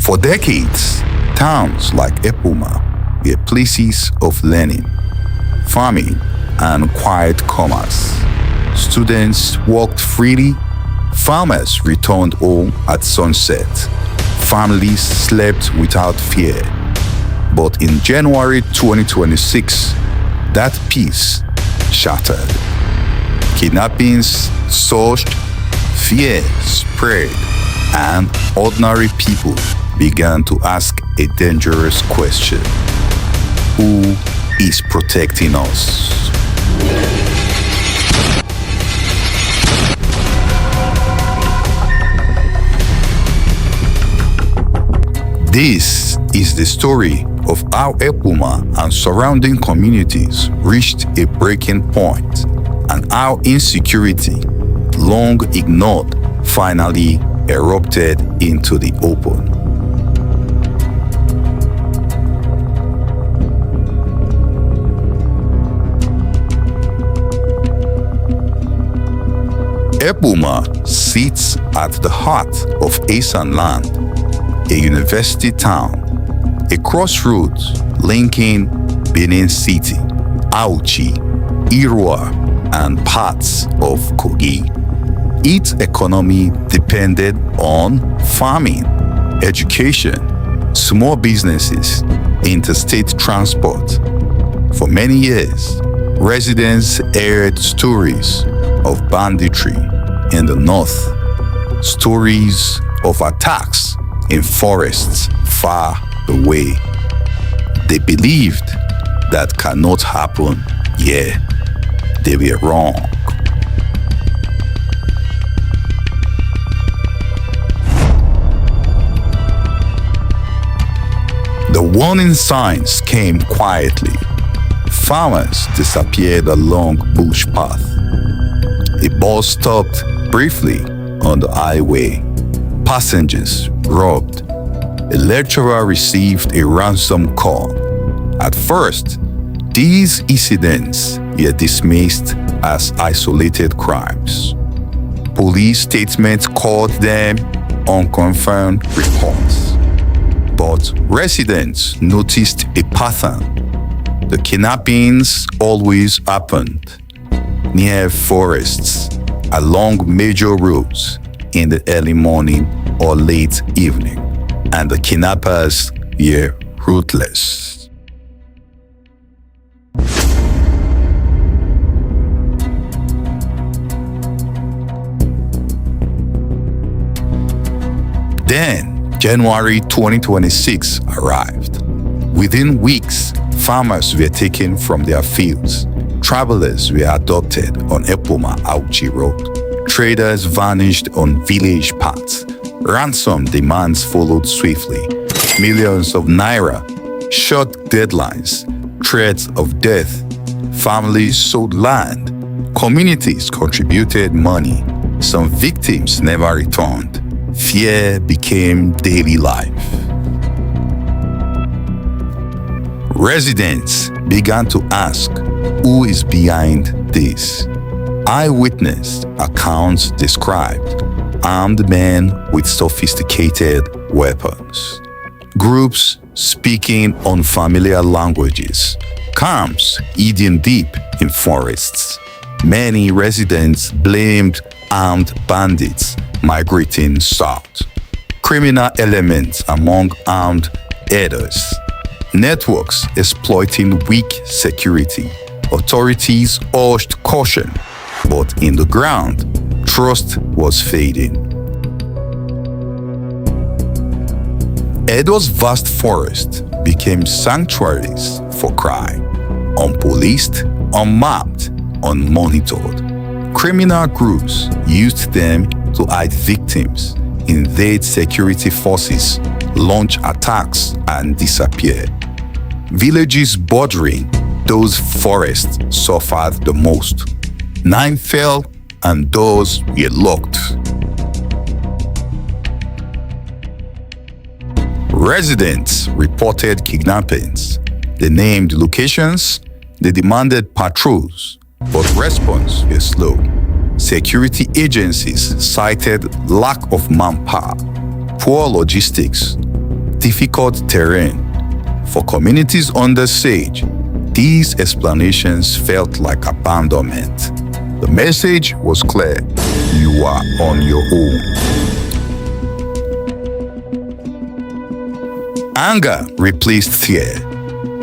For decades, towns like Ekpoma were places of learning, farming, and quiet commerce. Students walked freely, farmers returned home at sunset, families slept without fear. But in January 2026, that peace shattered. Kidnappings surged, fear spread, and ordinary people began to ask a dangerous question: who is protecting us? This is the story of how Ekpoma and surrounding communities reached a breaking point, and how insecurity, long ignored, finally erupted into the open. Ekpoma sits at the heart of Esan land, a university town, a crossroads linking Benin City, Auchi, Irrua, and parts of Kogi. Its economy depended on farming, education, small businesses, interstate transport. For many years, residents heard stories of banditry in the north, stories of attacks in forests far away. They believed that cannot happen here. They were wrong. The warning signs came quietly. Farmers disappeared along bush path. A bus stopped briefly on the highway. Passengers robbed. A lecturer received a ransom call. At first, these incidents were dismissed as isolated crimes. Police statements called them unconfirmed reports. But residents noticed a pattern. The kidnappings always happened near forests, along major roads, in the early morning or late evening, and the kidnappers were ruthless. Then, January 2026 arrived. Within weeks, farmers were taken from their fields. Travelers were abducted on Ekpoma Auchi Road. Traders vanished on village paths. Ransom demands followed swiftly. Millions of naira, short deadlines, threats of death. Families sold land. Communities contributed money. Some victims never returned. Fear became daily life. Residents began to ask, who is behind this? Eyewitness accounts described armed men with sophisticated weapons, groups speaking unfamiliar languages, camps hidden deep in forests. Many residents blamed armed bandits migrating south, criminal elements among armed herders, networks exploiting weak security. Authorities urged caution, but in the ground, trust was fading. Edo's vast forest became sanctuaries for crime, unpoliced, unmapped, unmonitored. Criminal groups used them to hide victims, invade security forces, launch attacks, and disappear. Villages bordering those forests suffered the most. 9 fell and doors were locked. Residents reported kidnappings. They named locations, they demanded patrols, but response was slow. Security agencies cited lack of manpower, poor logistics, difficult terrain. For communities under siege, these explanations felt like abandonment. The message was clear: you are on your own. Anger replaced fear.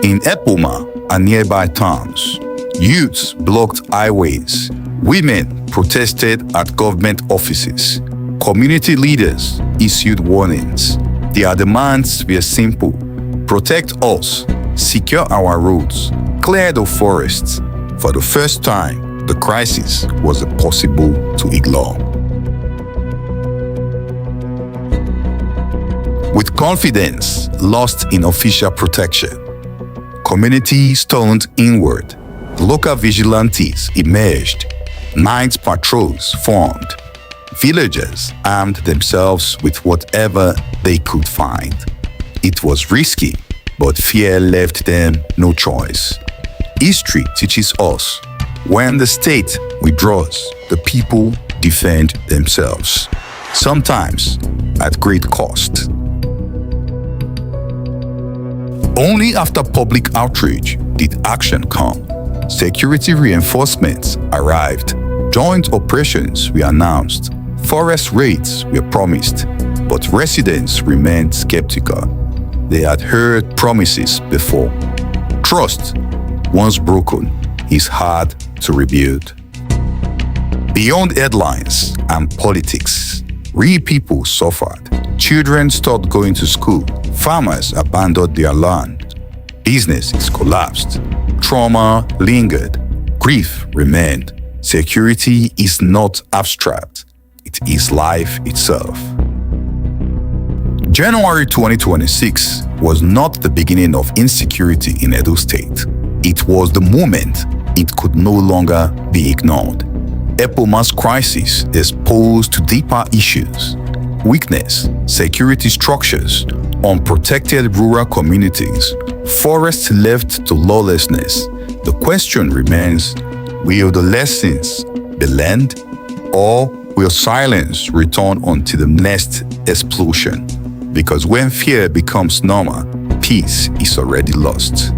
In Ekpoma and nearby towns, youths blocked highways. Women protested at government offices. Community leaders issued warnings. Their demands were simple: protect us, secure our roads, clear the forests. For the first time, the crisis was impossible to ignore. With confidence lost in official protection, communities turned inward. Local vigilantes emerged. Night patrols formed. Villagers armed themselves with whatever they could find. It was risky, but fear left them no choice. History teaches us, when the state withdraws, the people defend themselves, sometimes at great cost. Only after public outrage did action come. Security reinforcements arrived. Joint operations were announced. Forest raids were promised, but residents remained skeptical. They had heard promises before. Trust, once broken, is hard to rebuild. Beyond headlines and politics, real people suffered. Children stopped going to school. Farmers abandoned their land. Businesses collapsed. Trauma lingered. Grief remained. Security is not abstract. It is life itself. January 2026 was not the beginning of insecurity in Edo State. It was the moment it could no longer be ignored. Ekpoma's crisis exposed deeper issues: weakness, security structures, unprotected rural communities, forests left to lawlessness. The question remains, will the lessons be learned, or will silence return until the next explosion? Because when fear becomes normal, peace is already lost.